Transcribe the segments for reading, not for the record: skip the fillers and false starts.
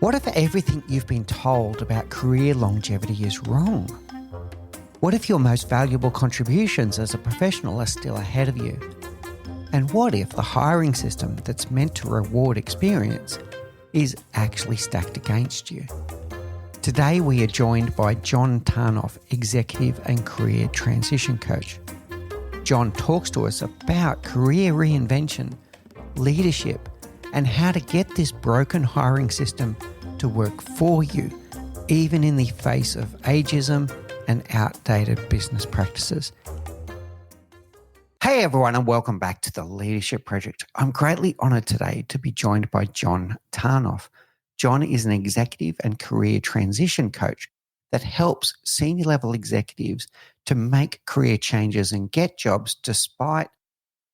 What if everything you've been told about career longevity is wrong? What if your most valuable contributions as a professional are still ahead of you? And what if the hiring system that's meant to reward experience is actually stacked against you? Today we are joined by John Tarnoff, Executive and Career Transition Coach. John talks to us about career reinvention, leadership, and how to get this broken hiring system to work for you, even in the face of ageism and outdated business practices. Hey everyone, and welcome back to the Leadership Project. I'm greatly honored today to be joined by John Tarnoff. John is an executive and career transition coach that helps senior level executives to make career changes and get jobs despite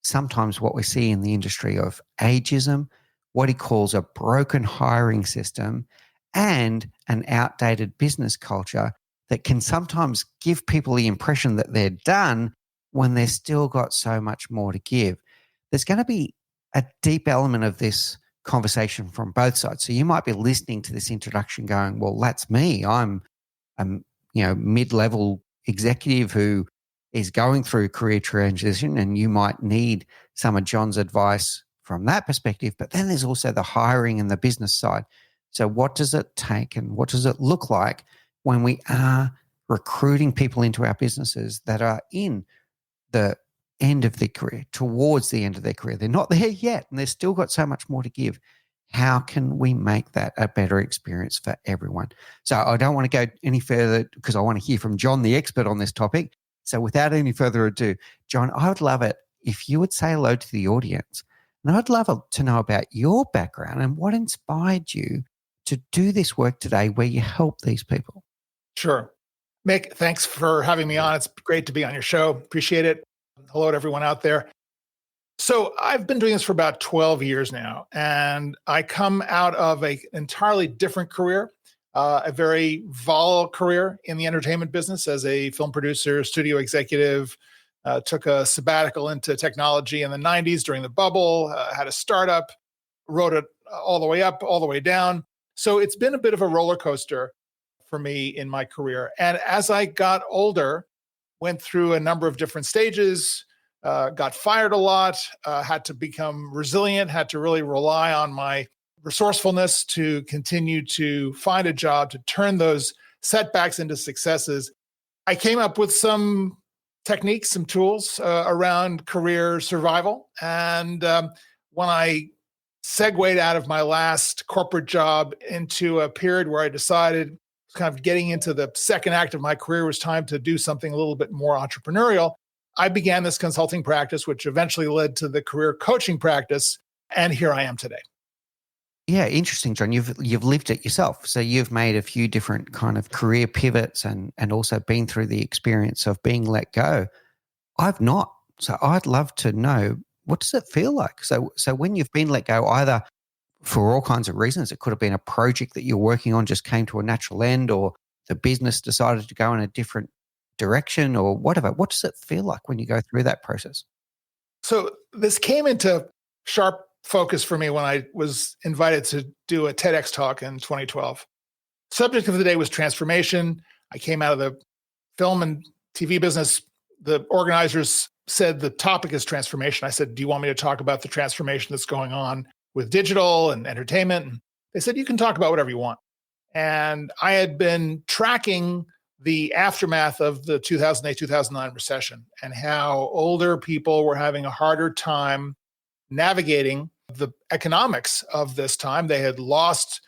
sometimes what we see in the industry of ageism, what he calls a broken hiring system, and an outdated business culture that can sometimes give people the impression that they're done when they've still got so much more to give. There's going to be a deep element of this conversation from both sides. So you might be listening to this introduction going, well, that's me. I'm a mid-level executive who is going through career transition, and you might need some of John's advice from that perspective. But then there's also the hiring and the business side. So what does it take and what does it look like when we are recruiting people into our businesses that are in the end of their career, towards the end of their career? They're not there yet and they've still got so much more to give. How can we make that a better experience for everyone? So I don't want to go any further because I want to hear from John, the expert on this topic. So without any further ado, John, I would love it if you would say hello to the audience. And I'd love to know about your background and what inspired you to do this work today where you help these people. Sure. Mick, thanks for having me on. It's great to be on your show. Appreciate it. Hello to everyone out there. So I've been doing this for about 12 years now, and I come out of an entirely different career, a very volatile career in the entertainment business as a film producer, studio executive, took a sabbatical into technology in the 90s during the bubble, had a startup, rode it all the way up, all the way down. So it's been a bit of a roller coaster for me in my career. And as I got older, went through a number of different stages, got fired a lot, had to become resilient, had to really rely on my resourcefulness to continue to find a job, to turn those setbacks into successes. I came up with some techniques, some tools around career survival. And when I segued out of my last corporate job into a period where I decided kind of getting into the second act of my career was time to do something a little bit more entrepreneurial, I began this consulting practice, which eventually led to the career coaching practice. And here I am today. Yeah, interesting, John. You've lived it yourself. So you've made a few different kind of career pivots and also been through the experience of being let go. I've not. So I'd love to know, what does it feel like? So when you've been let go, either for all kinds of reasons, it could have been a project that you're working on just came to a natural end, or the business decided to go in a different direction or whatever. What does it feel like when you go through that process? So this came into sharp focus for me when I was invited to do a TEDx talk in 2012. Subject of the day was transformation. I came out of the film and TV business. The organizers said the topic is transformation. I said, do you want me to talk about the transformation that's going on with digital and entertainment? And they said, you can talk about whatever you want. And I had been tracking the aftermath of the 2008-2009 recession and how older people were having a harder time navigating the economics of this time. They had lost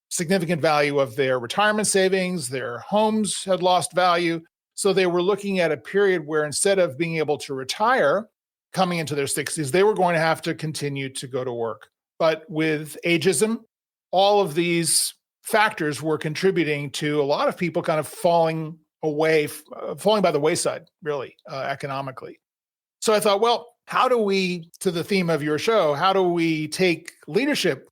significant value of their retirement savings. Their homes had lost value. So they were looking at a period where instead of being able to retire coming into their 60s, they were going to have to continue to go to work. But with ageism, all of these factors were contributing to a lot of people kind of falling by the wayside, really, economically. So I thought, well, how do we, to the theme of your show, how do we take leadership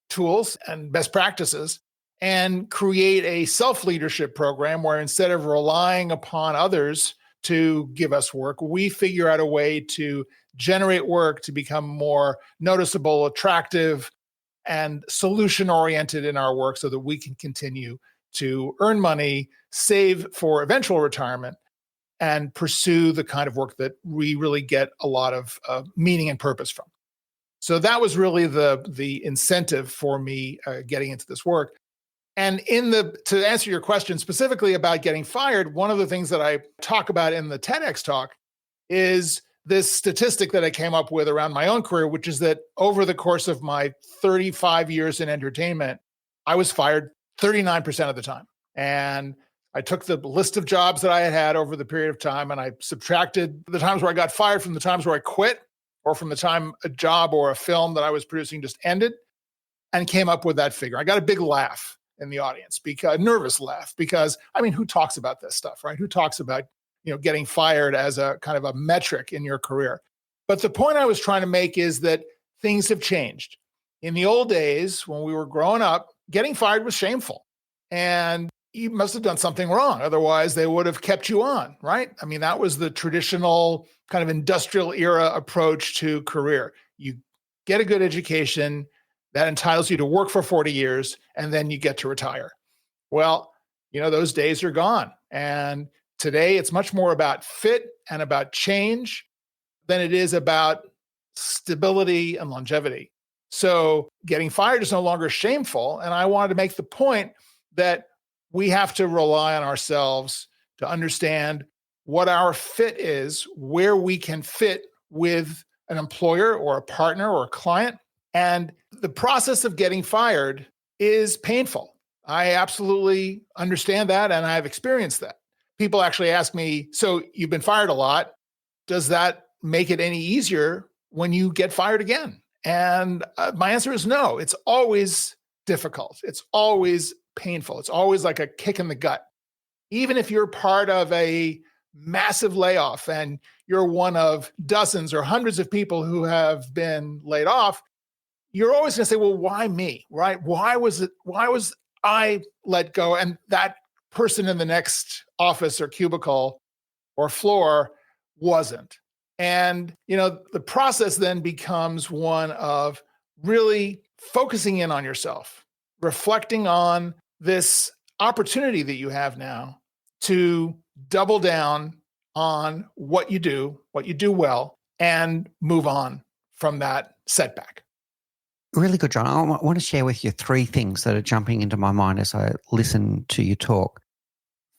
tools and best practices and create a self-leadership program where instead of relying upon others to give us work, we figure out a way to generate work to become more noticeable, attractive, and solution oriented in our work so that we can continue to earn money, save for eventual retirement, and pursue the kind of work that we really get a lot of meaning and purpose from. So that was really the incentive for me getting into this work. And to answer your question specifically about getting fired, one of the things that I talk about in the TEDx talk is this statistic that I came up with around my own career, which is that over the course of my 35 years in entertainment, I was fired 39% of the time. And I took the list of jobs that I had had over the period of time, and I subtracted the times where I got fired from the times where I quit, or from the time a job or a film that I was producing just ended, and came up with that figure. I got a big laugh in the audience, because nervous laugh, because I mean, who talks about this stuff, right? Who talks about, getting fired as a kind of a metric in your career? But the point I was trying to make is that things have changed. In the old days, when we were growing up, getting fired was shameful. And you must have done something wrong. Otherwise, they would have kept you on, right? I mean, that was the traditional kind of industrial era approach to career. You get a good education that entitles you to work for 40 years, and then you get to retire. Well, those days are gone. And today, it's much more about fit and about change than it is about stability and longevity. So getting fired is no longer shameful. And I wanted to make the point that we have to rely on ourselves to understand what our fit is, where we can fit with an employer or a partner or a client. And the process of getting fired is painful. I absolutely understand that, and I've experienced that. People actually ask me, so you've been fired a lot. Does that make it any easier when you get fired again? And my answer is no. It's always difficult. It's always painful. It's always like a kick in the gut. Even if you're part of a massive layoff and you're one of dozens or hundreds of people who have been laid off, you're always going to say, well, why me, right? Why was I let go and that person in the next office or cubicle or floor wasn't? And, the process then becomes one of really focusing in on yourself, reflecting on this opportunity that you have now to double down on what you do well, and move on from that setback. Really good, John. I want to share with you 3 things that are jumping into my mind as I listen to you talk.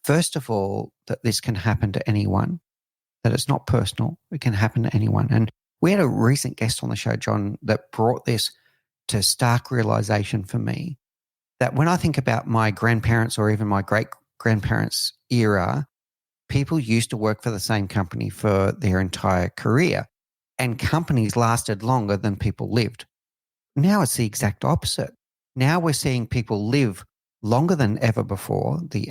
First of all, that this can happen to anyone, that it's not personal. It can happen to anyone. And we had a recent guest on the show, John, that brought this to stark realization for me, that when I think about my grandparents or even my great-grandparents' era, people used to work for the same company for their entire career, and companies lasted longer than people lived. Now it's the exact opposite. Now we're seeing people live longer than ever before. The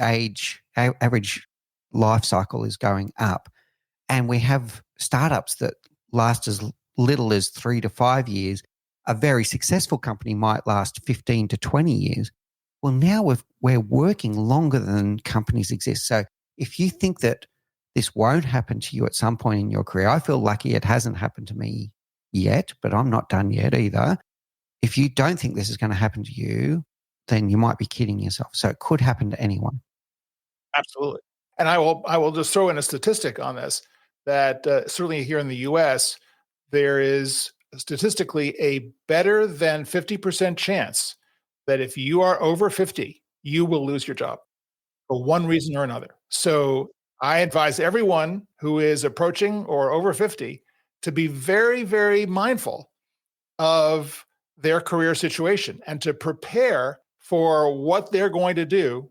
average life cycle is going up, and we have startups that last as little as 3 to 5 years. A very successful company might last 15 to 20 years. Well, now we're working longer than companies exist. So if you think that this won't happen to you at some point in your career, I feel lucky it hasn't happened to me yet, but I'm not done yet either. If you don't think this is going to happen to you, then you might be kidding yourself. So it could happen to anyone. Absolutely. And I will just throw in a statistic on this, that certainly here in the US, there is statistically a better than 50% chance that if you are over 50, you will lose your job for one reason or another. So I advise everyone who is approaching or over 50 to be very, very mindful of their career situation and to prepare for what they're going to do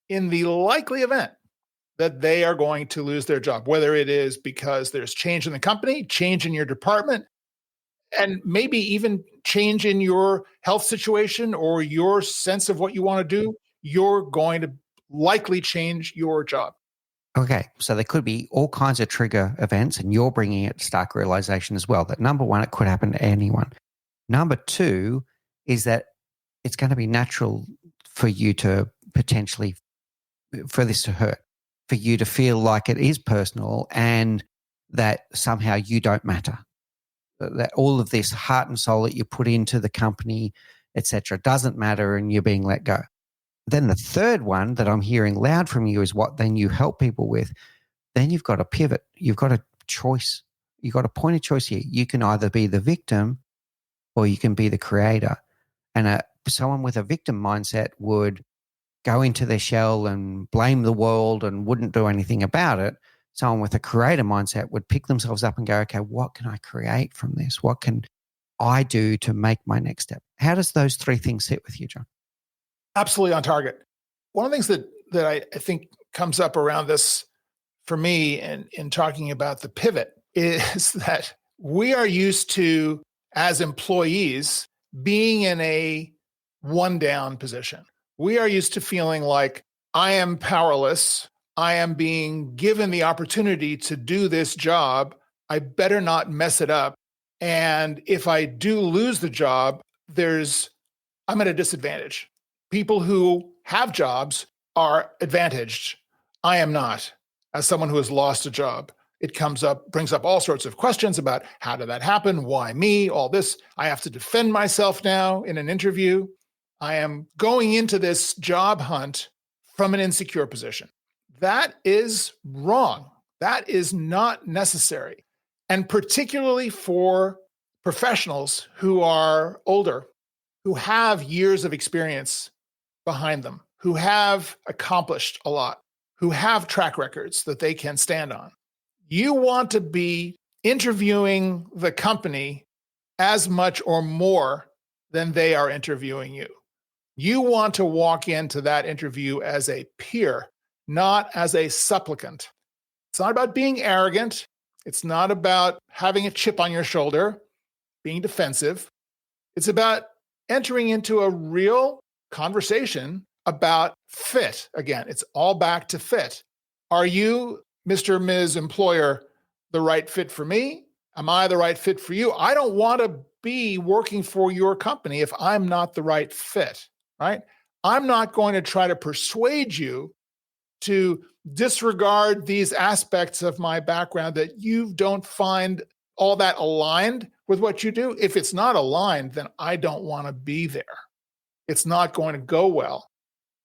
in the likely event that they are going to lose their job, whether it is because there's change in the company, change in your department, and maybe even change in your health situation or your sense of what you want to do. You're going to likely change your job. Okay, so there could be all kinds of trigger events, and you're bringing it to stark realization as well, that number one, it could happen to anyone. Number two is that it's going to be natural for you to potentially, for this to hurt, for you to feel like it is personal and that somehow you don't matter. That all of this heart and soul that you put into the company, etc. Doesn't matter, and you're being let go. Then the third one that I'm hearing loud from you is what then you help people with. Then you've got to pivot. You've got a choice. You've got a point of choice here. You can either be the victim or you can be the creator. And someone with a victim mindset would go into their shell and blame the world and wouldn't do anything about it. Someone with a creator mindset would pick themselves up and go, okay, what can I create from this? What can I do to make my next step? How does those three things sit with you, John? Absolutely on target. One of the things that I think comes up around this for me and in talking about the pivot is that we are used to, as employees, being in a one down position. We are used to feeling like I am powerless. I am being given the opportunity to do this job. I better not mess it up. And if I do lose the job, I'm at a disadvantage. People who have jobs are advantaged. I am not. As someone who has lost a job, it brings up all sorts of questions about how did that happen? Why me? All this. I have to defend myself now in an interview. I am going into this job hunt from an insecure position. That is wrong. That is not necessary. And particularly for professionals who are older, who have years of experience behind them, who have accomplished a lot, who have track records that they can stand on. You want to be interviewing the company as much or more than they are interviewing you. You want to walk into that interview as a peer, not as a supplicant. It's not about being arrogant. It's not about having a chip on your shoulder, being defensive. It's about entering into a real conversation about fit. Again, it's all back to fit. Are you, Mr. Ms. Employer, the right fit for me? Am I the right fit for you? I don't want to be working for your company if I'm not the right fit, right? I'm not going to try to persuade you to disregard these aspects of my background that you don't find all that aligned with what you do. If it's not aligned, then I don't want to be there. It's not going to go well.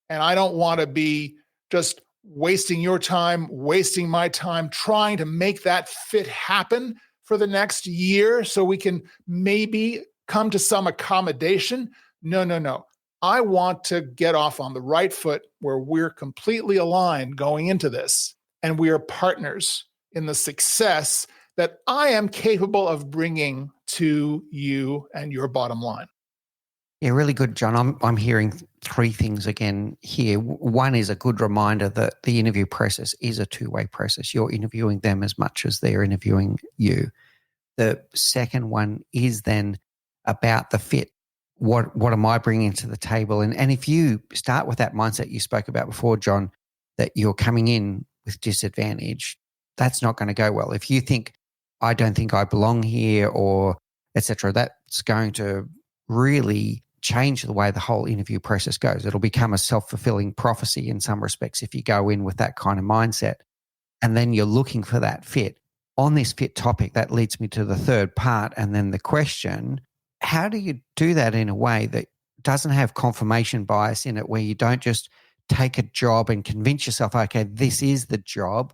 And I don't want to be just wasting your time, wasting my time, trying to make that fit happen for the next year so we can maybe come to some accommodation. No. I want to get off on the right foot where we're completely aligned going into this, and we are partners in the success that I am capable of bringing to you and your bottom line. Yeah, really good, John. I'm hearing three things again here. One is a good reminder that the interview process is a two-way process. You're interviewing them as much as they're interviewing you. The second one is then about the fit. What am I bringing to the table? And if you start with that mindset you spoke about before, John, that you're coming in with disadvantage, that's not going to go well. If you think, I don't think I belong here or et cetera, that's going to really change the way the whole interview process goes. It'll become a self-fulfilling prophecy in some respects if you go in with that kind of mindset. And then you're looking for that fit. On this fit topic, that leads me to the third part and then the question, how do you do that in a way that doesn't have confirmation bias in it, where you don't just take a job and convince yourself, okay, this is the job,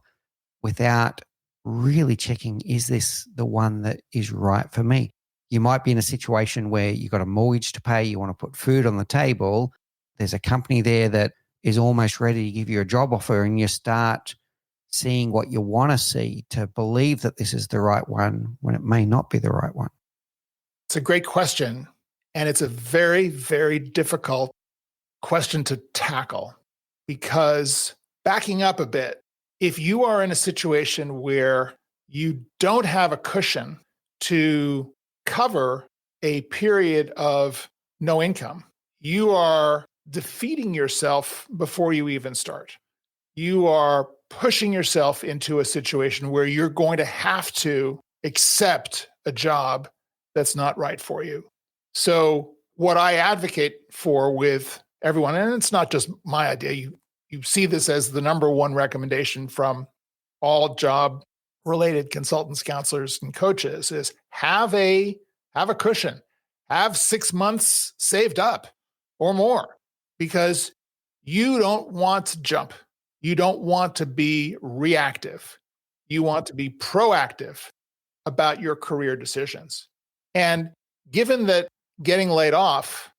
without really checking, is this the one that is right for me? You might be in a situation where you've got a mortgage to pay, you want to put food on the table. There's a company there that is almost ready to give you a job offer, and you start seeing what you want to see to believe that this is the right one when it may not be the right one. It's a great question, and it's a very, very difficult question to tackle, because backing up a bit, if you are in a situation where you don't have a cushion to cover a period of no income, you are defeating yourself before you even start. You are pushing yourself into a situation where you're going to have to accept a job that's not right for you. So what I advocate for with everyone, and it's not just my idea, you see this as the number one recommendation from all job related consultants, counselors, and coaches, is have a cushion, have 6 months saved up or more, because you don't want to jump. You don't want to be reactive. You want to be proactive about your career decisions. And given that getting laid off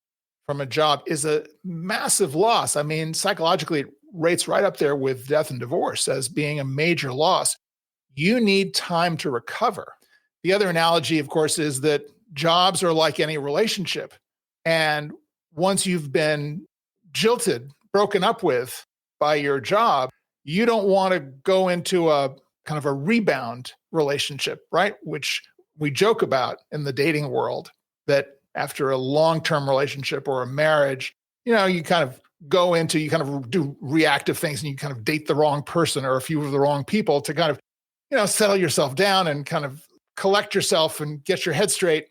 from a job is a massive loss, I mean, psychologically, it rates right up there with death and divorce as being a major loss. You need time to recover. The other analogy, of course, is that jobs are like any relationship. And once you've been jilted, broken up with by your job, you don't want to go into a kind of a rebound relationship, right? Which we joke about in the dating world, that after a long-term relationship or a marriage, you kind of go into, you kind of do reactive things and you kind of date the wrong person or a few of the wrong people to kind of, settle yourself down and kind of collect yourself and get your head straight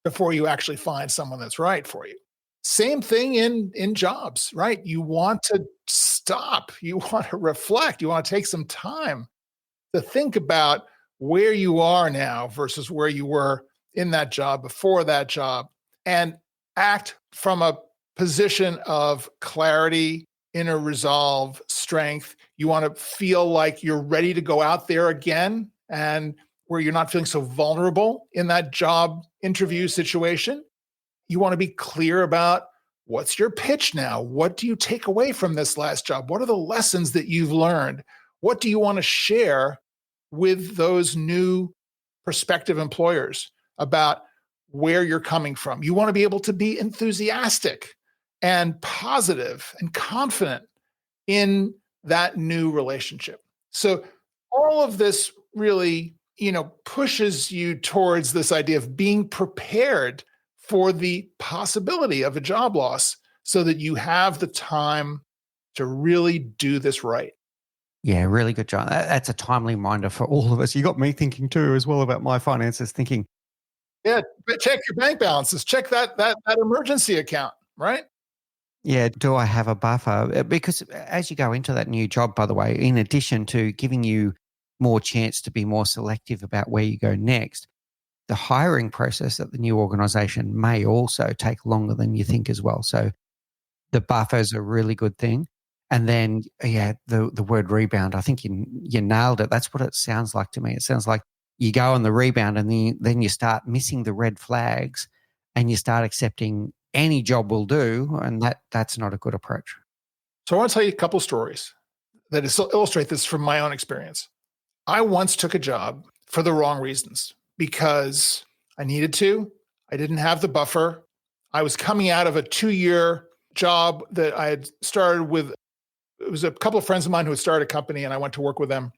before you actually find someone that's right for you. Same thing in jobs, right? You want to stop. You want to reflect. You want to take some time to think about where you are now versus where you were in that job, before that job, and act from a position of clarity, inner resolve, strength. You want to feel like you're ready to go out there again, and where you're not feeling so vulnerable in that job interview situation. You want to be clear about what's your pitch now? What do you take away from this last job? What are the lessons that you've learned? What do you want to share with those new prospective employers about where you're coming from? You want to be able to be enthusiastic and positive and confident in that new relationship. So all of this really, pushes you towards this idea of being prepared for the possibility of a job loss so that you have the time to really do this right. Yeah, really good, John. That's a timely reminder for all of us. You got me thinking too, as well, about my finances, thinking. Yeah, but check your bank balances. Check that emergency account, right? Yeah, do I have a buffer? Because as you go into that new job, by the way, in addition to giving you more chance to be more selective about where you go next, the hiring process at the new organization may also take longer than you think as well. So the buffer is a really good thing. And then, the word rebound, I think you nailed it. That's what it sounds like to me. It sounds like you go on the rebound and then you start missing the red flags and you start accepting any job will do. And that's not a good approach. So I want to tell you a couple stories that illustrate this from my own experience. I once took a job for the wrong reasons because I needed to. I didn't have the buffer. I was coming out of a 2-year job that I had started with. It was a couple of friends of mine who had started a company and I went to work with them.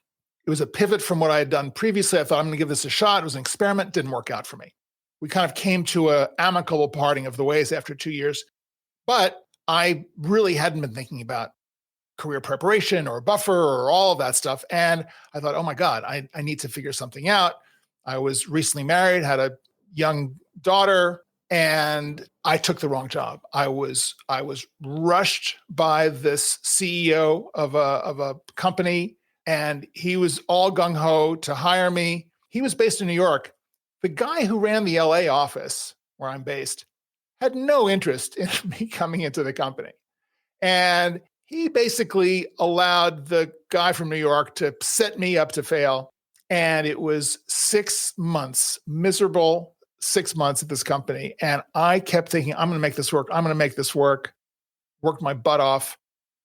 It was a pivot from what I had done previously. I thought, I'm going to give this a shot. It was an experiment. Didn't work out for me. We kind of came to an amicable parting of the ways after 2 years. But I really hadn't been thinking about career preparation or buffer or all of that stuff. And I thought, oh my God, I need to figure something out. I was recently married, had a young daughter, and I took the wrong job. I was rushed by this CEO of a company, and he was all gung-ho to hire me. He was based in New York. The guy who ran the LA office where I'm based had no interest in me coming into the company. And he basically allowed the guy from New York to set me up to fail. And it was 6 months, miserable 6 months at this company. And I kept thinking, I'm going to make this work. I'm going to make this work. Worked my butt off.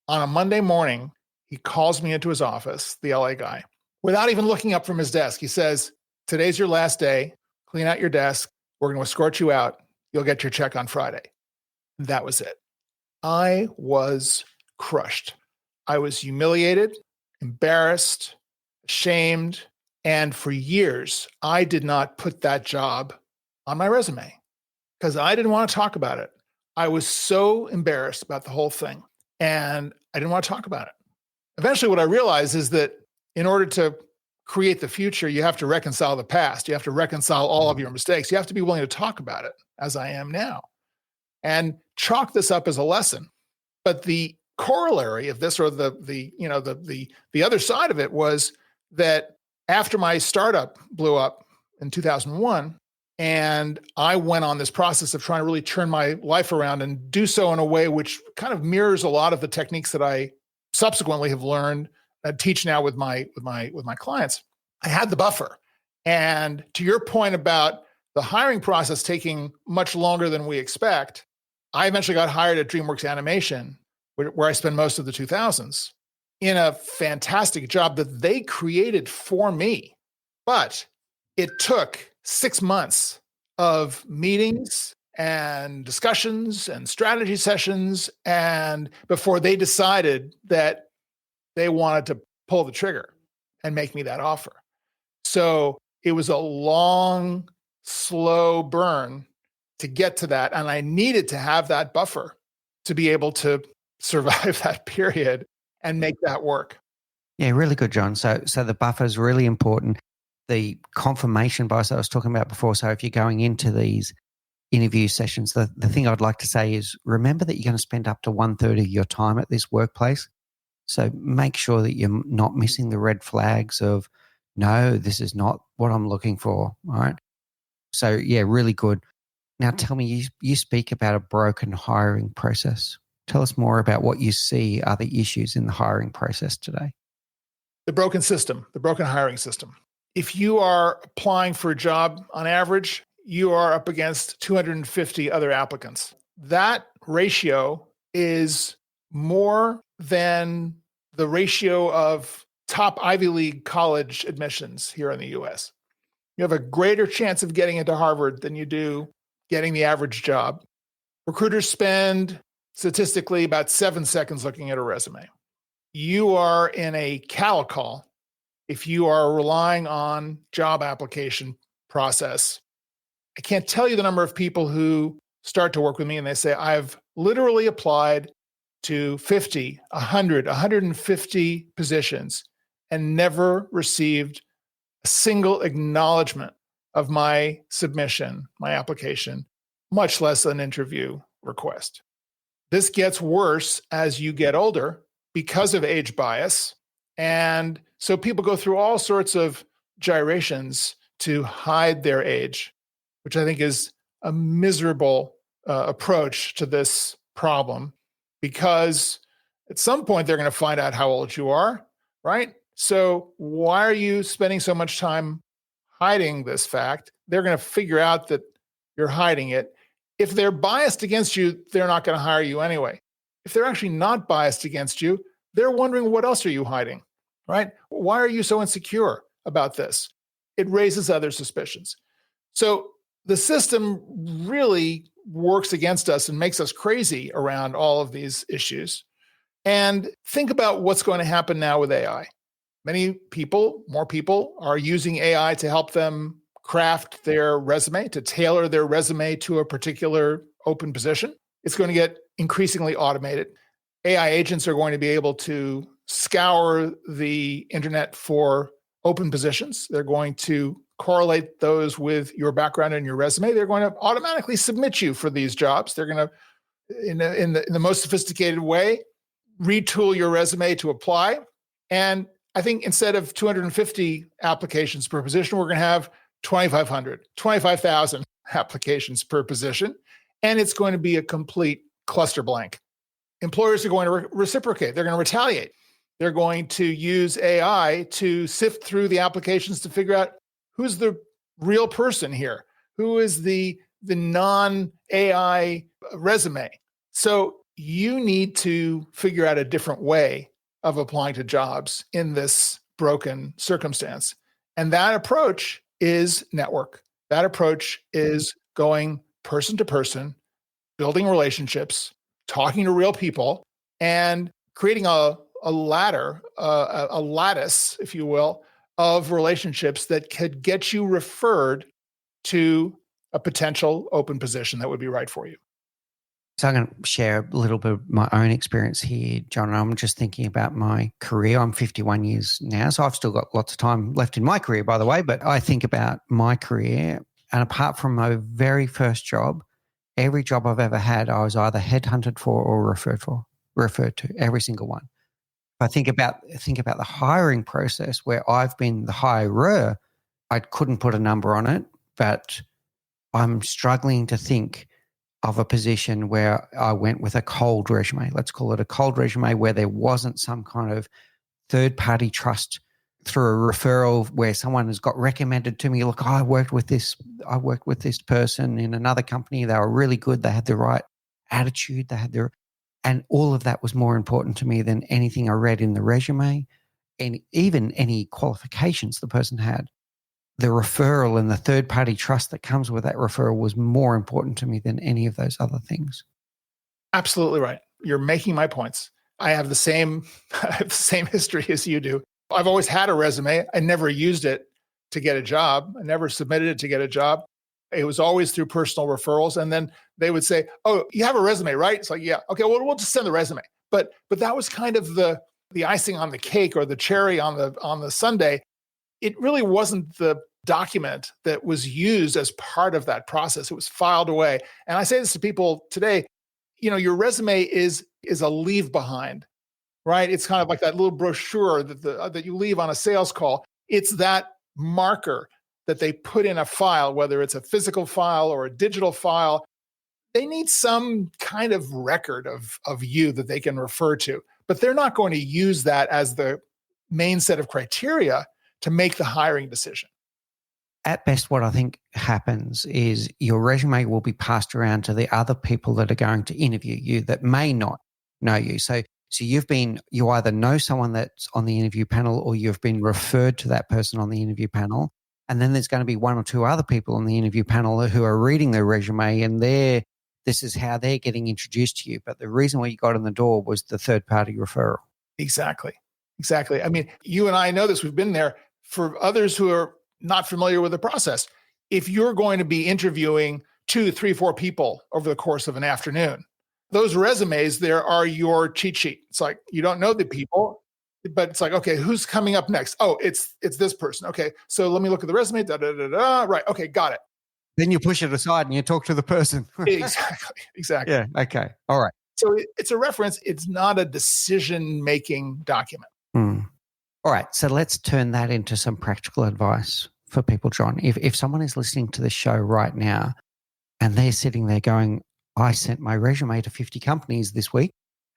On a Monday morning, he calls me into his office, the LA guy, without even looking up from his desk. He says, today's your last day. Clean out your desk. We're going to escort you out. You'll get your check on Friday. That was it. I was crushed. I was humiliated, embarrassed, ashamed. And for years, I did not put that job on my resume because I didn't want to talk about it. I was so embarrassed about the whole thing and I didn't want to talk about it. Eventually, what I realized is that in order to create the future, you have to reconcile the past. You have to reconcile all of your mistakes. You have to be willing to talk about it, as I am now, and chalk this up as a lesson. But the corollary of this, or the other side of it, was that after my startup blew up in 2001, And I went on this process of trying to really turn my life around and do so in a way which kind of mirrors a lot of the techniques that I subsequently have learned and teach now with my clients. I had the buffer. And to your point about the hiring process taking much longer than we expect, I eventually got hired at DreamWorks Animation, where I spent most of the 2000s, in a fantastic job that they created for me. But it took 6 months of meetings and discussions and strategy sessions, and before they decided that they wanted to pull the trigger and make me that offer. So it was a long, slow burn to get to that. And I needed to have that buffer to be able to survive that period and make that work. Yeah, really good, John. So the buffer is really important. The confirmation bias I was talking about before. So if you're going into these interview sessions, the thing I'd like to say is remember that you're going to spend up to 1/3 of your time at this workplace. So make sure that you're not missing the red flags of, no, this is not what I'm looking for. All right. So yeah, really good. Now tell me, you speak about a broken hiring process. Tell us more about what you see are the issues in the hiring process today. The broken system, the broken hiring system. If you are applying for a job on average, you are up against 250 other applicants. That ratio is more than the ratio of top Ivy League college admissions here in the US. You have a greater chance of getting into Harvard than you do getting the average job. Recruiters spend statistically about 7 seconds looking at a resume. You are in a cattle call if you are relying on job application process. I can't tell you the number of people who start to work with me and they say, I've literally applied to 50, 100, 150 positions and never received a single acknowledgement of my submission, my application, much less an interview request. This gets worse as you get older because of age bias. And so people go through all sorts of gyrations to hide their age, which I think is a miserable approach to this problem, because at some point they're going to find out how old you are, right? So why are you spending so much time hiding this fact? They're going to figure out that you're hiding it. If they're biased against you, they're not going to hire you anyway. If they're actually not biased against you, they're wondering, what else are you hiding, right? Why are you so insecure about this? It raises other suspicions. So the system really works against us and makes us crazy around all of these issues. And think about what's going to happen now with AI. Many people, more people, are using AI to help them craft their resume, to tailor their resume to a particular open position. It's going to get increasingly automated. AI agents are going to be able to scour the internet for open positions. They're going to correlate those with your background and your resume. They're going to automatically submit you for these jobs. They're going to, in the most sophisticated way, retool your resume to apply. And I think instead of 250 applications per position, we're going to have 2,500, 25,000 applications per position. And it's going to be a complete cluster blank. Employers are going to reciprocate. They're going to retaliate. They're going to use AI to sift through the applications to figure out who's the real person here, who is the non-AI resume. So you need to figure out a different way of applying to jobs in this broken circumstance. And that approach is network. That approach is going person to person, building relationships, talking to real people, and creating a ladder, a lattice, if you will, of relationships that could get you referred to a potential open position that would be right for you. So I'm going to share a little bit of my own experience here, John. I'm just thinking about my career. I'm 51 years now, so I've still got lots of time left in my career, by the way. But I think about my career, and apart from my very first job, every job I've ever had, I was either headhunted for or referred to, every single one. If I think about the hiring process where I've been the hirer, I couldn't put a number on it, but I'm struggling to think of a position where I went with a cold resume. Let's call it a cold resume, where there wasn't some kind of third-party trust through a referral where someone has got recommended to me. Look, I worked with this person in another company. They were really good. They had the right attitude. And all of that was more important to me than anything I read in the resume, and even any qualifications the person had. The referral and the third-party trust that comes with that referral was more important to me than any of those other things. Absolutely right. You're making my points. I have the same history as you do. I've always had a resume. I never used it to get a job. I never submitted it to get a job. It was always through personal referrals. And then they would say, "Oh, you have a resume, right?" It's like, "Yeah, okay, well, we'll just send the resume." But that was kind of the icing on the cake, or the cherry on the sundae. It really wasn't the document that was used as part of that process. It was filed away. And I say this to people today, your resume is a leave behind, right? It's kind of like that little brochure that you leave on a sales call. It's that marker that they put in a file, whether it's a physical file or a digital file. They need some kind of record of you that they can refer to, but they're not going to use that as the main set of criteria to make the hiring decision. At best, what I think happens is your resume will be passed around to the other people that are going to interview you that may not know you. So you either know someone that's on the interview panel, or you've been referred to that person on the interview panel. And then there's going to be one or two other people on the interview panel who are reading their resume, and this is how they're getting introduced to you. But the reason why you got in the door was the third-party referral. Exactly. I mean, you and I know this. We've been there. For others who are not familiar with the process, if you're going to be interviewing 2, 3, 4 people over the course of an afternoon, those resumes there are your cheat sheet. It's like, you don't know the people, but it's like, okay, who's coming up next? Oh, it's this person. Okay, so let me look at the resume. Right. Okay, got it. Then you push it aside and you talk to the person. Exactly. Yeah. Okay. All right. So it's a reference. It's not a decision-making document. All right. So let's turn that into some practical advice for people, John. If someone is listening to the show right now and they're sitting there going, I sent my resume to 50 companies this week,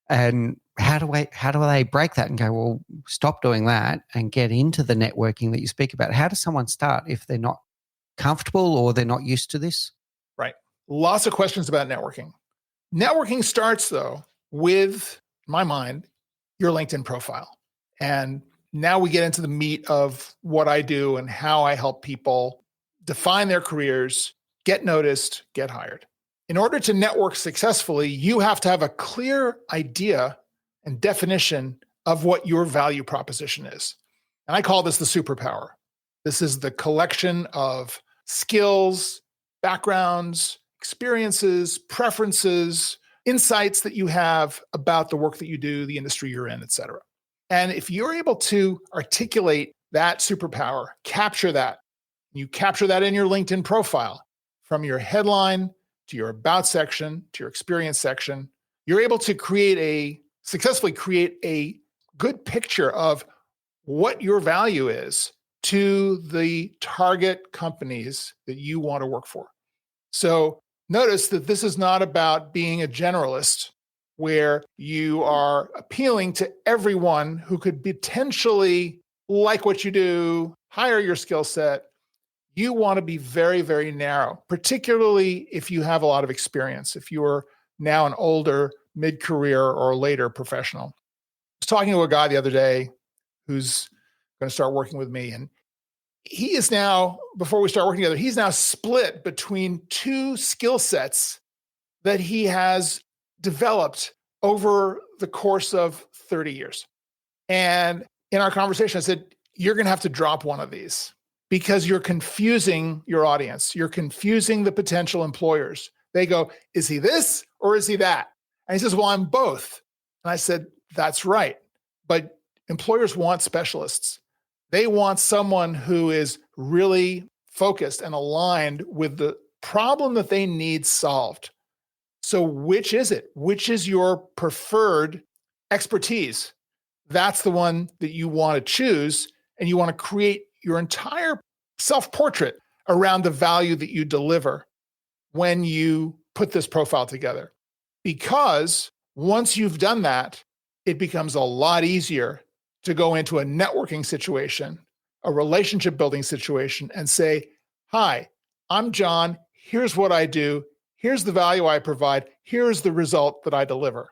and how do they break that and go, well, stop doing that and get into the networking that you speak about? How does someone start if they're not comfortable or they're not used to this? Right. Lots of questions about networking. Networking starts, though, with, in my mind, your LinkedIn profile. And now we get into the meat of what I do and how I help people define their careers, get noticed, get hired. In order to network successfully, you have to have a clear idea and definition of what your value proposition is. And I call this the superpower. This is the collection of skills, backgrounds, experiences, preferences, insights that you have about the work that you do, the industry you're in, et cetera. And if you're able to articulate that superpower, capture that, you capture that in your LinkedIn profile, from your headline to your about section to your experience section, you're able to successfully create a good picture of what your value is to the target companies that you want to work for. So notice that this is not about being a generalist where you are appealing to everyone who could potentially like what you do, hire your skill set. You want to be very, very narrow, particularly if you have a lot of experience, if you're now an older, mid-career or later professional. I was talking to a guy the other day who's going to start working with me, and he is now, before we start working together, he's now split between 2 skill sets that he has developed over the course of 30 years. And in our conversation, I said, you're going to have to drop one of these because you're confusing your audience. You're confusing the potential employers. They go, is he this or is he that? And he says, well, I'm both. And I said, that's right. But employers want specialists. They want someone who is really focused and aligned with the problem that they need solved. So which is it? Which is your preferred expertise? That's the one that you want to choose, and you want to create your entire self-portrait around the value that you deliver when you put this profile together. Because once you've done that, it becomes a lot easier to go into a networking situation, a relationship building situation, and say, hi, I'm John. Here's what I do. Here's the value I provide. Here's the result that I deliver.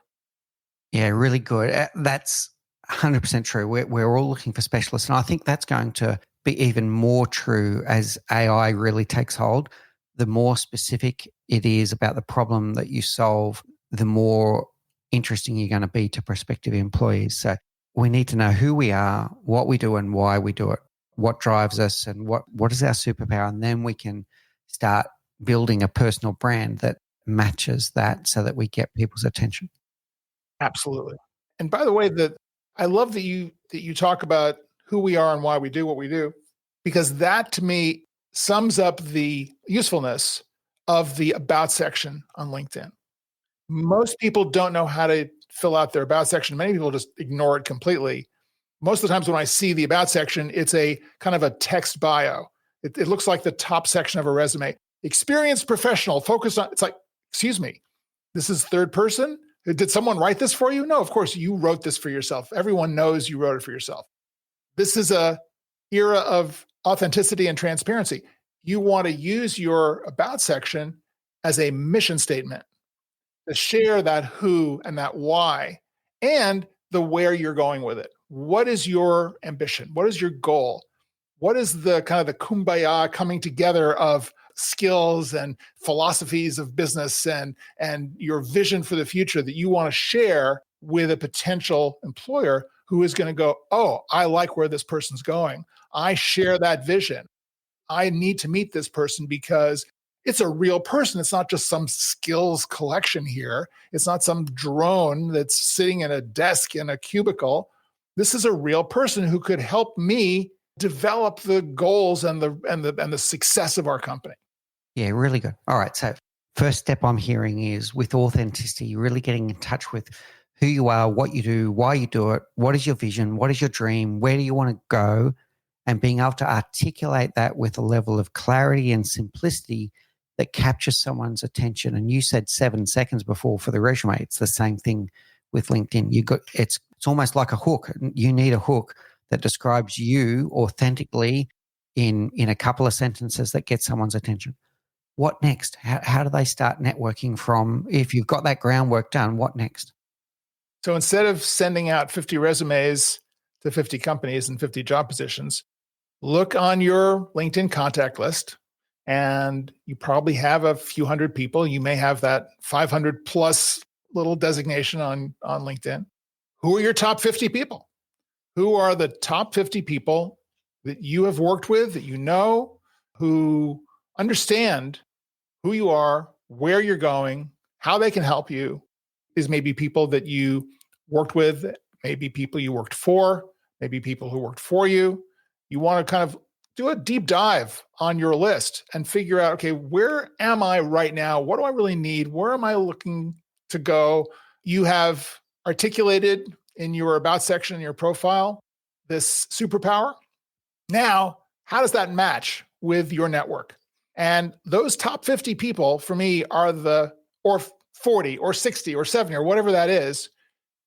Yeah, really good. That's 100% true. We're all looking for specialists. And I think that's going to be even more true as AI really takes hold. The more specific it is about the problem that you solve, the more interesting you're going to be to prospective employees. So we need to know who we are, what we do and why we do it, what drives us and what is our superpower. And then we can start building a personal brand that matches that so that we get people's attention. Absolutely. And by the way, I love that you talk about who we are and why we do what we do, because that to me sums up the usefulness of the about section on LinkedIn. Most people don't know how to fill out their about section. Many people just ignore it completely. Most of the times when I see the about section, it's a kind of a text bio. It looks like the top section of a resume. Experienced professional, focused on, it's like, excuse me, this is third person? Did someone write this for you? No, of course you wrote this for yourself. Everyone knows you wrote it for yourself. This is a era of authenticity and transparency. You want to use your about section as a mission statement to share that who and that why and the where you're going with it. What is your ambition? What is your goal? What is the kind of the kumbaya coming together of skills and philosophies of business and your vision for the future that you want to share with a potential employer who is going to go, oh, I like where this person's going. I share that vision. I need to meet this person because it's a real person. It's not just some skills collection here. It's not some drone that's sitting in a desk in a cubicle. This is a real person who could help me develop the goals and the success of our company. Yeah, really good. All right. So first step I'm hearing is with authenticity, really getting in touch with who you are, what you do, why you do it, what is your vision, what is your dream, where do you want to go, and being able to articulate that with a level of clarity and simplicity that captures someone's attention. And you said 7 seconds before for the resume. It's the same thing with LinkedIn. It's almost like a hook. You need a hook that describes you authentically in a couple of sentences that get someone's attention. What next? How do they start networking from, if you've got that groundwork done, what next? So instead of sending out 50 resumes to 50 companies and 50 job positions, look on your LinkedIn contact list, and you probably have a few hundred people. You may have that 500 plus little designation on LinkedIn. Who are your top 50 people? Who are the top 50 people that you have worked with, that you know, who understand who you are, where you're going, how they can help you? Is maybe people that you worked with, maybe people you worked for, maybe people who worked for you. You want to kind of do a deep dive on your list and figure out, okay, where am I right now? What do I really need? Where am I looking to go? You have articulated in your about section in your profile this superpower. Now, how does that match with your network? And those top 50 people for me are or 40 or 60 or 70 or whatever that is,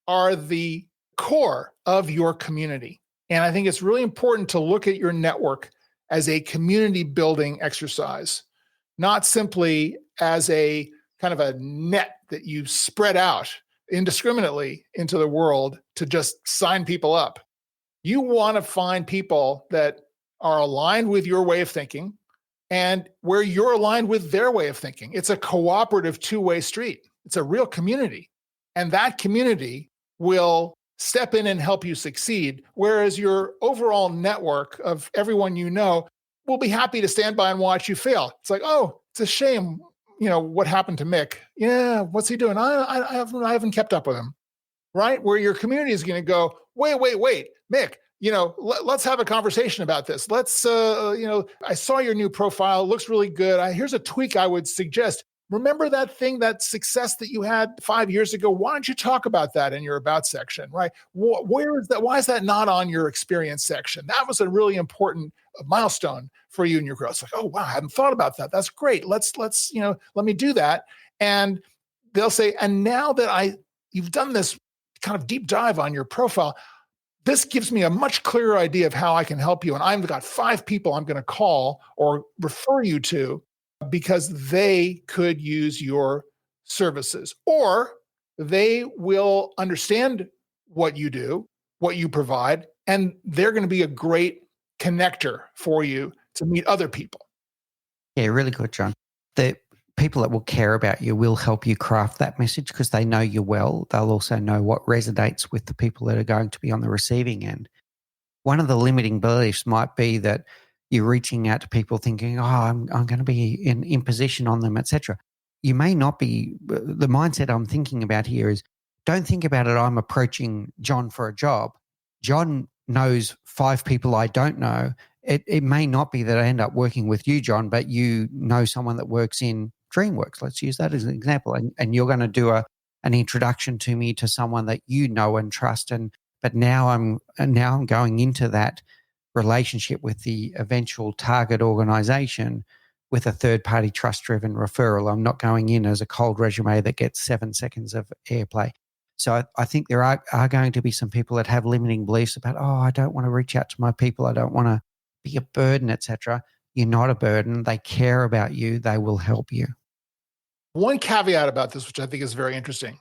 are the core of your community. And I think it's really important to look at your network as a community building exercise, not simply as a kind of a net that you spread out indiscriminately into the world to just sign people up. You want to find people that are aligned with your way of thinking and where you're aligned with their way of thinking. It's a cooperative two-way street. It's a real community. And that community will step in and help you succeed, whereas your overall network of everyone you know will be happy to stand by and watch you fail. It's like, oh, it's a shame, what happened to Mick. Yeah, what's he doing? I haven't kept up with him, right? Where your community is going to go, wait, Mick, let's have a conversation about this. Let's, I saw your new profile. It looks really good. Here's a tweak I would suggest. remember that thing, that success that you had 5 years ago? Why don't you talk about that in your about section, right? Where is that? Why is that not on your experience section? That was a really important milestone for you in your growth. It's like, oh, wow, I haven't thought about that. That's great. Let's, let me do that. And they'll say, and now that you've done this kind of deep dive on your profile, this gives me a much clearer idea of how I can help you. And I've got 5 people I'm going to call or refer you to because they could use your services, or they will understand what you do, what you provide, and they're going to be a great connector for you to meet other people. Yeah, really good, John. The people that will care about you will help you craft that message because they know you well. They'll also know what resonates with the people that are going to be on the receiving end. One of the limiting beliefs might be that you're reaching out to people thinking, oh, I'm going to be in imposition on them, etc. You may not be. The mindset I'm thinking about here is don't think about it. I'm approaching John for a job. John knows 5 people I don't know. It may not be that I end up working with you, John, but you know someone that works in DreamWorks. Let's use that as an example. And you're going to do an introduction to me to someone that you know and trust. But now I'm going into that relationship with the eventual target organization with a third-party trust-driven referral. I'm not going in as a cold resume that gets 7 seconds of airplay. So I think there are going to be some people that have limiting beliefs about, oh, I don't want to reach out to my people. I don't want to be a burden, etc. You're not a burden. They care about you. They will help you. One caveat about this, which I think is very interesting.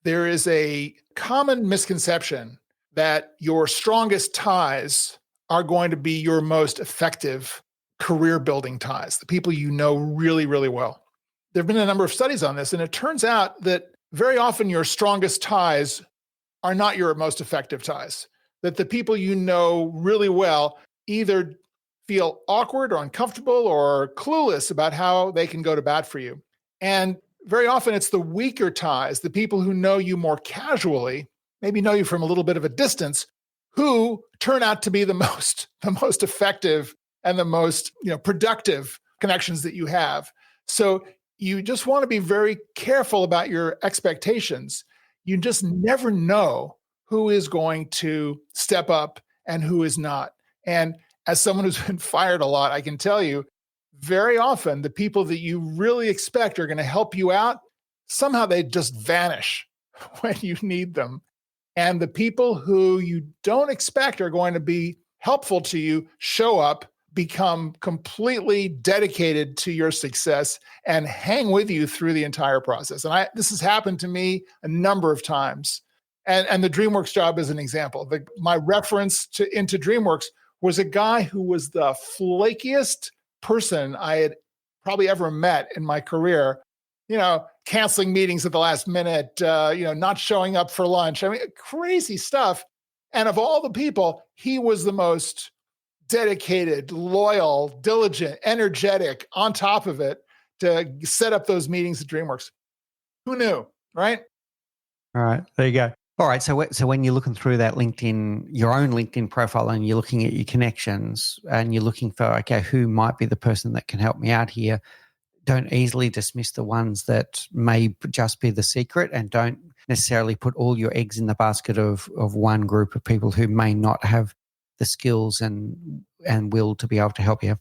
There is a common misconception that your strongest ties are going to be your most effective career building ties, the people you know really, really well. There have been a number of studies on this, and it turns out that very often your strongest ties are not your most effective ties, that the people you know really well either feel awkward or uncomfortable or clueless about how they can go to bat for you. And very often it's the weaker ties, the people who know you more casually, maybe know you from a little bit of a distance, who turn out to be the most effective and the most productive connections that you have. So you just want to be very careful about your expectations. You just never know who is going to step up and who is not. And as someone who's been fired a lot, I can tell you, very often the people that you really expect are going to help you out, somehow they just vanish when you need them. And the people who you don't expect are going to be helpful to you show up, become completely dedicated to your success, and hang with you through the entire process. And this has happened to me a number of times. And the DreamWorks job is an example. My reference into DreamWorks was a guy who was the flakiest person I had probably ever met in my career, canceling meetings at the last minute, not showing up for lunch. I mean, crazy stuff. And of all the people, he was the most dedicated, loyal, diligent, energetic, on top of it to set up those meetings at DreamWorks. Who knew, right? All right, there you go. All right, so when you're looking through that your own LinkedIn profile, and you're looking at your connections and you're looking for, okay, who might be the person that can help me out here, don't easily dismiss the ones that may just be the secret, and don't necessarily put all your eggs in the basket of one group of people who may not have the skills and will to be able to help you.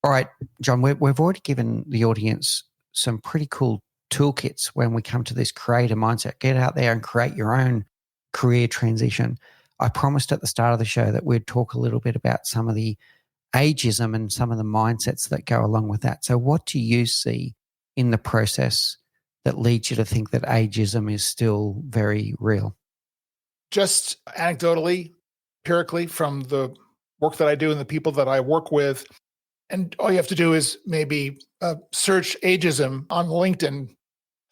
All right, John, we've already given the audience some pretty cool toolkits when we come to this creator mindset. Get out there and create your own career transition. I promised at the start of the show that we'd talk a little bit about some of the ageism and some of the mindsets that go along with that. So what do you see in the process that leads you to think that ageism is still very real? Just anecdotally, empirically, from the work that I do and the people that I work with, and all you have to do is maybe search ageism on the LinkedIn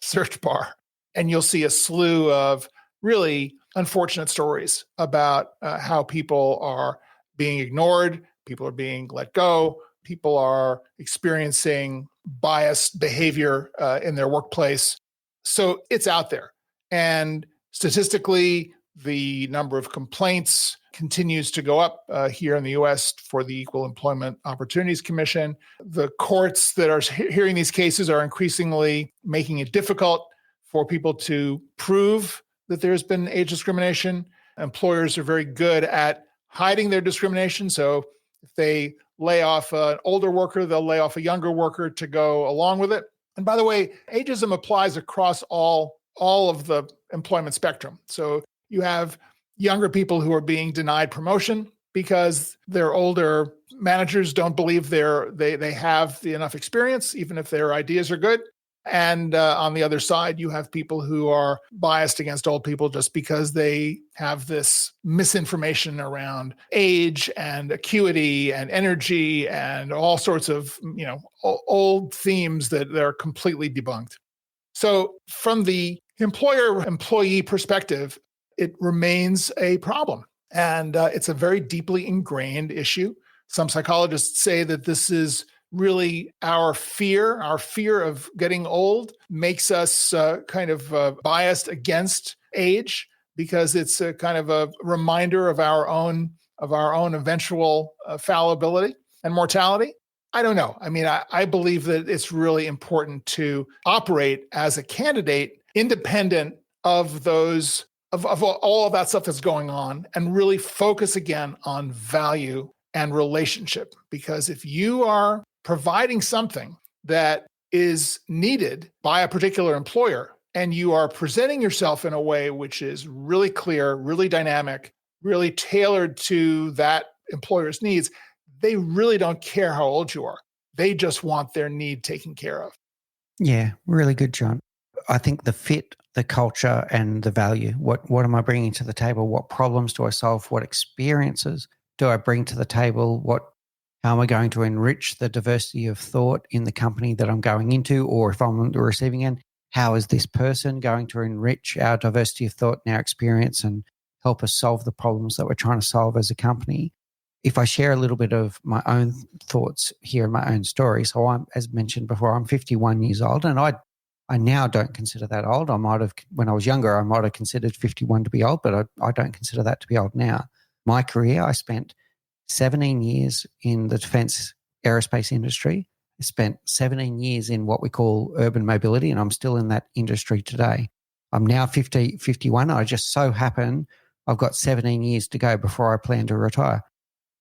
search bar, and you'll see a slew of really unfortunate stories about how people are being ignored, people are being let go, people are experiencing biased behavior in their workplace. So it's out there. And statistically, The number of complaints continues to go up here in the US for the Equal Employment Opportunities Commission. The courts that are hearing these cases are increasingly making it difficult for people to prove that there's been age discrimination. Employers are very good at hiding their discrimination. So if they lay off an older worker, they'll lay off a younger worker to go along with it. And by the way, ageism applies across all of the employment spectrum. So you have younger people who are being denied promotion because their older managers don't believe they have enough experience, even if their ideas are good. And on the other side, you have people who are biased against old people just because they have this misinformation around age and acuity and energy and all sorts of, old themes that are completely debunked. So from the employer-employee perspective, it remains a problem. And it's a very deeply ingrained issue. Some psychologists say that this is really our fear of getting old makes us kind of biased against age because it's a kind of a reminder of our own eventual fallibility and mortality. I don't know. I mean, I believe that it's really important to operate as a candidate independent of those of all of that stuff that's going on and really focus again on value and relationship. Because if you are providing something that is needed by a particular employer and you are presenting yourself in a way which is really clear, really dynamic, really tailored to that employer's needs, they really don't care how old you are. They just want their need taken care of. Yeah, really good, John. I think the fit, the culture, and the value. What am I bringing to the table? What problems do I solve? What experiences do I bring to the table? How am I going to enrich the diversity of thought in the company that I'm going into? Or if I'm on the receiving end, how is this person going to enrich our diversity of thought and our experience and help us solve the problems that we're trying to solve as a company? If I share a little bit of my own thoughts here in my own story. So I'm, as mentioned before, I'm 51 years old, and I now don't consider that old. When I was younger, I might have considered 51 to be old, but I don't consider that to be old now. My career, I spent 17 years in the defense aerospace industry. I spent 17 years in what we call urban mobility, and I'm still in that industry today. I'm now 51. I just so happen I've got 17 years to go before I plan to retire.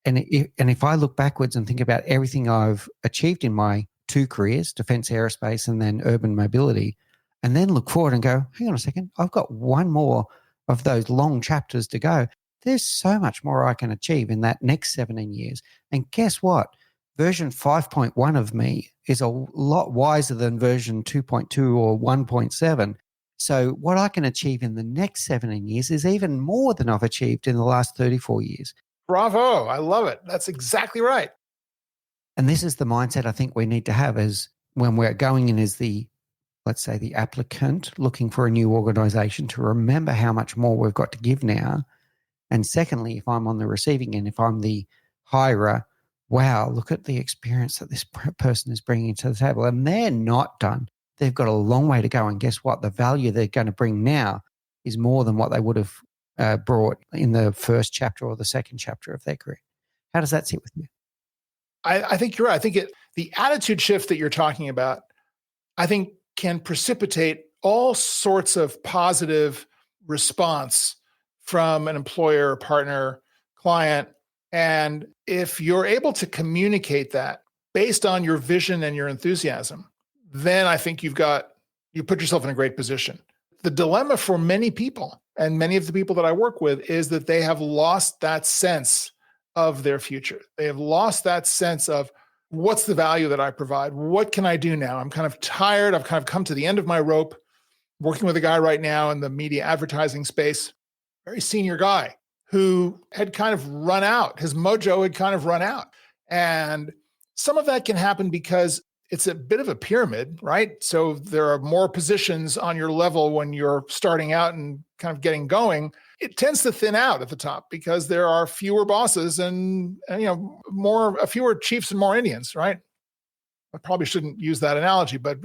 And if I look backwards and think about everything I've achieved in my two careers, defense aerospace and then urban mobility, and then look forward and go, hang on a second, I've got one more of those long chapters to go. There's so much more I can achieve in that next 17 years. And guess what? Version 5.1 of me is a lot wiser than version 2.2 or 1.7. So what I can achieve in the next 17 years is even more than I've achieved in the last 34 years. Bravo. I love it. That's exactly right. And this is the mindset I think we need to have as when we're going in as let's say the applicant looking for a new organization, to remember how much more we've got to give now. And secondly, if I'm on the receiving end, if I'm the hirer, wow, look at the experience that this person is bringing to the table. And they're not done. They've got a long way to go. And guess what? The value they're going to bring now is more than what they would have brought in the first chapter or the second chapter of their career. How does that sit with you? I think you're right. I think the attitude shift that you're talking about, I think can precipitate all sorts of positive response from an employer, partner, client. And if you're able to communicate that based on your vision and your enthusiasm, then I think you put yourself in a great position. The dilemma for many people, and many of the people that I work with, is that they have lost that sense of their future. They have lost that sense of what's the value that I provide? What can I do now? I'm kind of tired. I've kind of come to the end of my rope. Working with a guy right now in the media advertising space, very senior guy who had kind of run out. His mojo had kind of run out. And some of that can happen because it's a bit of a pyramid, right? So there are more positions on your level when you're starting out and kind of getting going. It tends to thin out at the top because there are fewer bosses and fewer chiefs and more Indians, right? I probably shouldn't use that analogy, but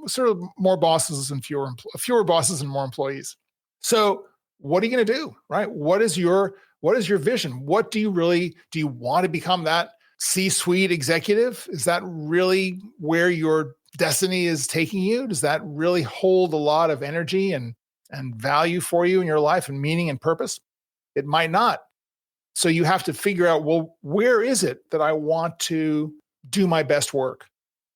sort of more bosses and fewer bosses and more employees. So what are you going to do, right? What is your vision? Do you want to become that C-suite executive? Is that really where your destiny is taking you? Does that really hold a lot of energy and value for you in your life and meaning and purpose? It might not. So you have to figure out, well, where is it that I want to do my best work?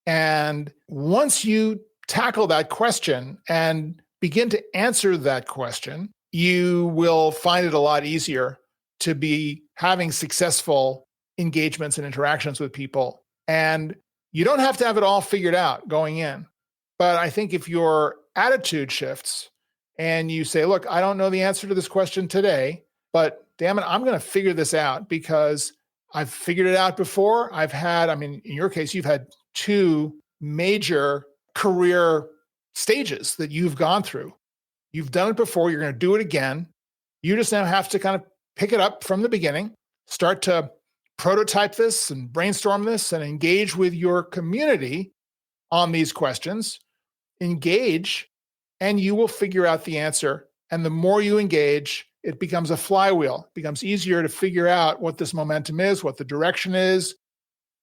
And once you tackle that question and begin to answer that question, you will find it a lot easier to be having successful engagements and interactions with people. And you don't have to have it all figured out going in. But I think if your attitude shifts and you say, look, I don't know the answer to this question today, but damn it, I'm going to figure this out because I've figured it out before. In your case, you've had 2 major career stages that you've gone through. You've done it before. You're going to do it again. You just now have to kind of pick it up from the beginning, start to prototype this and brainstorm this and engage with your community on these questions. Engage, and you will figure out the answer. And the more you engage, it becomes a flywheel. It becomes easier to figure out what this momentum is, what the direction is,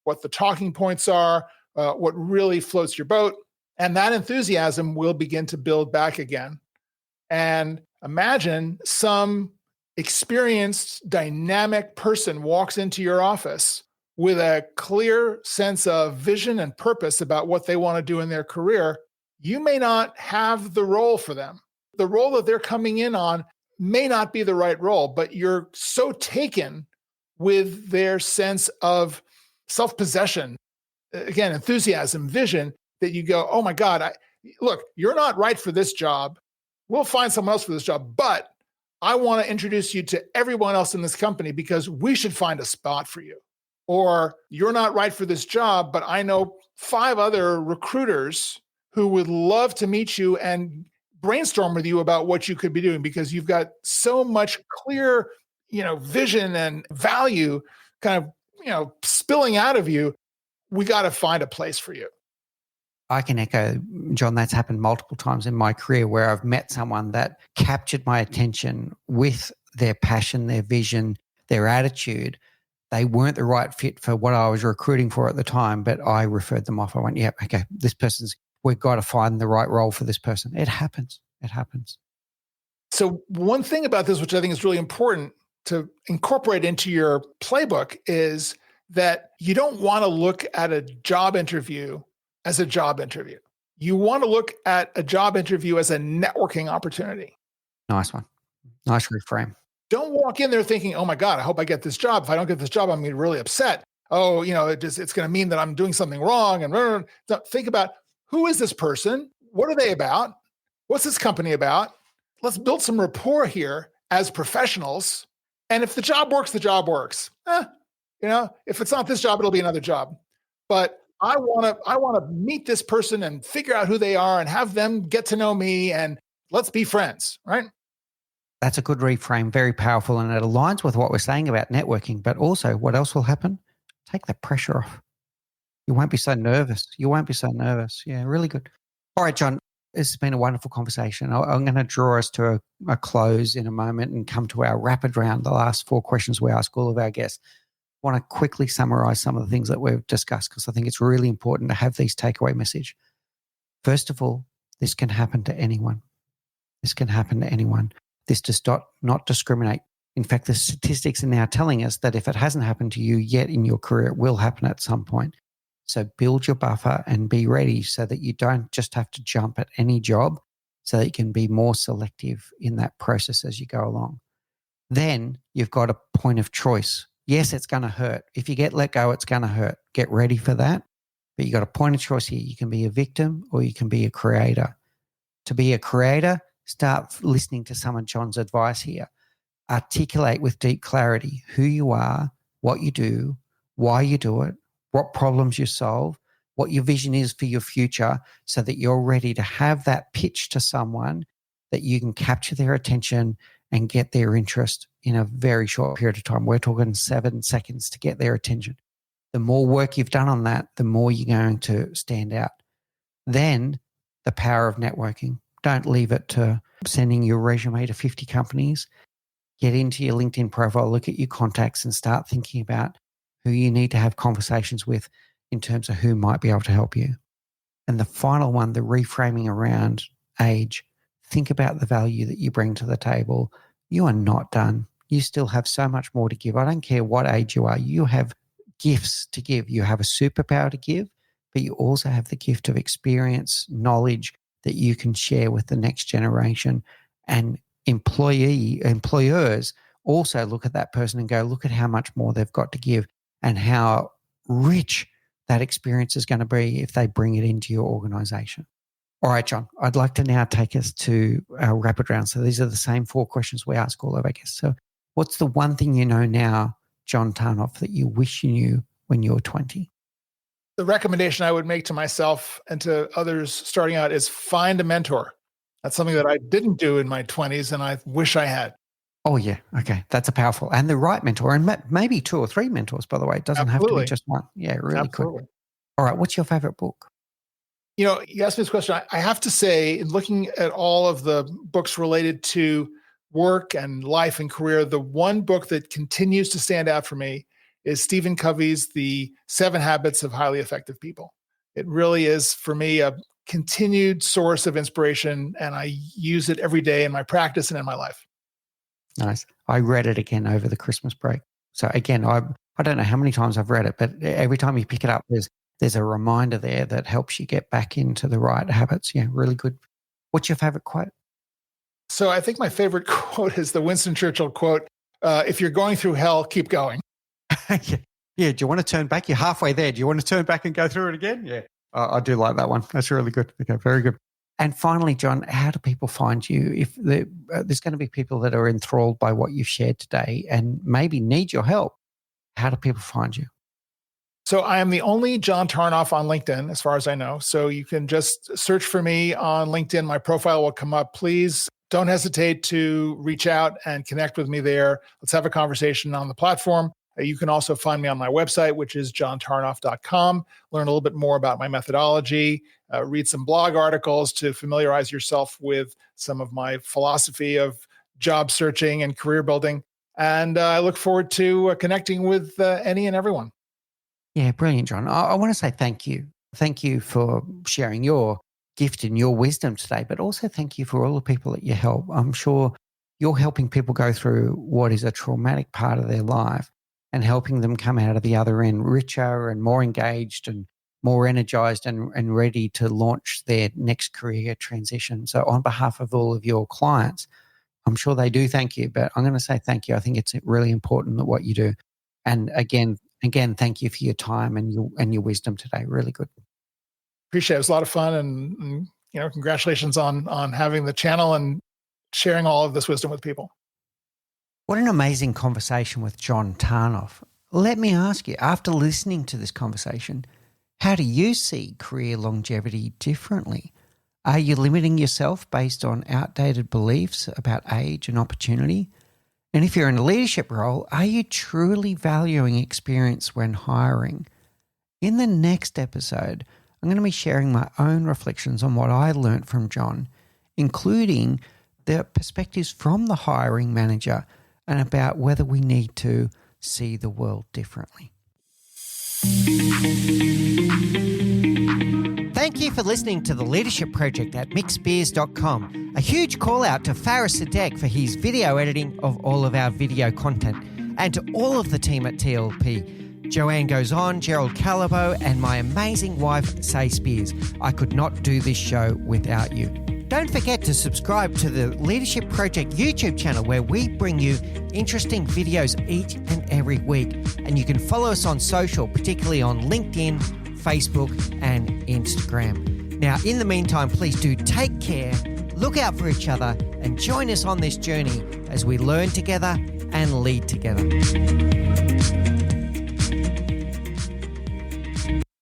what the talking points are, what really floats your boat. And that enthusiasm will begin to build back again. And imagine some experienced, dynamic person walks into your office with a clear sense of vision and purpose about what they want to do in their career. You may not have the role for them. The role that they're coming in on may not be the right role, but you're so taken with their sense of self-possession, again, enthusiasm, vision, that you go, oh my God, look, you're not right for this job. We'll find someone else for this job, but I want to introduce you to everyone else in this company because we should find a spot for you. Or you're not right for this job, but I know 5 other recruiters who would love to meet you and brainstorm with you about what you could be doing because you've got so much clear, vision and value kind of, spilling out of you. We got to find a place for you. I can echo, John, that's happened multiple times in my career where I've met someone that captured my attention with their passion, their vision, their attitude. They weren't the right fit for what I was recruiting for at the time, but I referred them off. I went, yeah, okay, we've got to find the right role for this person. It happens. It happens. So one thing about this, which I think is really important to incorporate into your playbook, is that you don't want to look at a job interview as a job interview. You want to look at a job interview as a networking opportunity. Nice one. Nice reframe. Don't walk in there thinking, oh my God, I hope I get this job. If I don't get this job, I'm going to be really upset. Oh, it's going to mean that I'm doing something wrong. And think about, who is this person? What are they about? What's this company about? Let's build some rapport here as professionals. And if the job works, the job works. If it's not this job, it'll be another job. But I want to meet this person and figure out who they are and have them get to know me and let's be friends, right? That's a good reframe, very powerful, and it aligns with what we're saying about networking. But also, what else will happen? Take the pressure off. You won't be so nervous. Yeah, really good. All right, John, this has been a wonderful conversation. I'm going to draw us to a close in a moment and come to our rapid round, the last 4 questions we ask all of our guests. I want to quickly summarize some of the things that we've discussed because I think it's really important to have these takeaway message. First of all, this can happen to anyone. This does not discriminate. In fact, the statistics are now telling us that if it hasn't happened to you yet in your career, it will happen at some point. So build your buffer and be ready so that you don't just have to jump at any job, so that you can be more selective in that process as you go along. Then you've got a point of choice. Yes, it's going to hurt. If you get let go, it's going to hurt. Get ready for that. But you got a point of choice here. You can be a victim or you can be a creator. To be a creator, start listening to some of John's advice here. Articulate with deep clarity who you are, what you do, why you do it, what problems you solve, what your vision is for your future, so that you're ready to have that pitch to someone that you can capture their attention and get their interest in a very short period of time. We're talking 7 seconds to get their attention. The more work you've done on that, the more you're going to stand out. Then the power of networking. Don't leave it to sending your resume to 50 companies. Get into your LinkedIn profile, look at your contacts and start thinking about who you need to have conversations with in terms of who might be able to help you. And the final one, the reframing around age. Think about the value that you bring to the table. You are not done. You still have so much more to give. I don't care what age you are. You have gifts to give. You have a superpower to give, but you also have the gift of experience, knowledge that you can share with the next generation. And employers also look at that person and go, look at how much more they've got to give and how rich that experience is going to be if they bring it into your organization. All right, John, I'd like to now take us to our rapid round. So these are the same 4 questions we ask all of our guests. So what's the one thing you know now, John Tarnoff, that you wish you knew when you were 20? The recommendation I would make to myself and to others starting out is find a mentor. That's something that I didn't do in my 20s and I wish I had. Oh, yeah. Okay. That's a powerful and the right mentor, and maybe 2 or 3 mentors, by the way. It doesn't have to be just one. Yeah, really good. All right. What's your favorite book? You asked me this question. I have to say, in looking at all of the books related to work and life and career, the one book that continues to stand out for me is Stephen Covey's The 7 Habits of Highly Effective People. It really is, for me, a continued source of inspiration, and I use it every day in my practice and in my life. Nice. I read it again over the Christmas break. So again, I don't know how many times I've read it, but every time you pick it up, there's a reminder there that helps you get back into the right habits. Yeah, really good. What's your favorite quote? So I think my favorite quote is the Winston Churchill quote, if you're going through hell, keep going. Yeah. Do you want to turn back? You're halfway there. Do you want to turn back and go through it again? Yeah. I do like that one. That's really good. Okay, very good. And finally, John, how do people find you? If there's going to be people that are enthralled by what you've shared today and maybe need your help, how do people find you? So I am the only John Tarnoff on LinkedIn, as far as I know. So you can just search for me on LinkedIn. My profile will come up. Please don't hesitate to reach out and connect with me there. Let's have a conversation on the platform. You can also find me on my website, which is johntarnoff.com. Learn a little bit more about my methodology, read some blog articles to familiarize yourself with some of my philosophy of job searching and career building. And I look forward to connecting with any and everyone. Yeah, brilliant, John. I want to say thank you. Thank you for sharing your gift and your wisdom today, but also thank you for all the people that you help. I'm sure you're helping people go through what is a traumatic part of their life and helping them come out of the other end richer and more engaged and more energized and ready to launch their next career transition. So on behalf of all of your clients, I'm sure they do thank you, but I'm going to say thank you. I think it's really important that what you do. And again, thank you for your time and your wisdom today. Really good. Appreciate it. It was a lot of fun, and congratulations on having the channel and sharing all of this wisdom with people. What an amazing conversation with John Tarnoff. Let me ask you, after listening to this conversation, how do you see career longevity differently? Are you limiting yourself based on outdated beliefs about age and opportunity? And if you're in a leadership role, are you truly valuing experience when hiring? In the next episode, I'm going to be sharing my own reflections on what I learned from John, including the perspectives from the hiring manager and about whether we need to see the world differently. Thank you for listening to The Leadership Project at mixbeers.com. A huge call out to Faris Sadek for his video editing of all of our video content, and to all of the team at TLP. Joanne Goes On, Gerald Calabo, and my amazing wife, Say Spears. I could not do this show without you. Don't forget to subscribe to the Leadership Project YouTube channel, where we bring you interesting videos each and every week. And you can follow us on social, particularly on LinkedIn, Facebook, and Instagram. Now, in the meantime, please do take care, look out for each other, and join us on this journey as we learn together and lead together.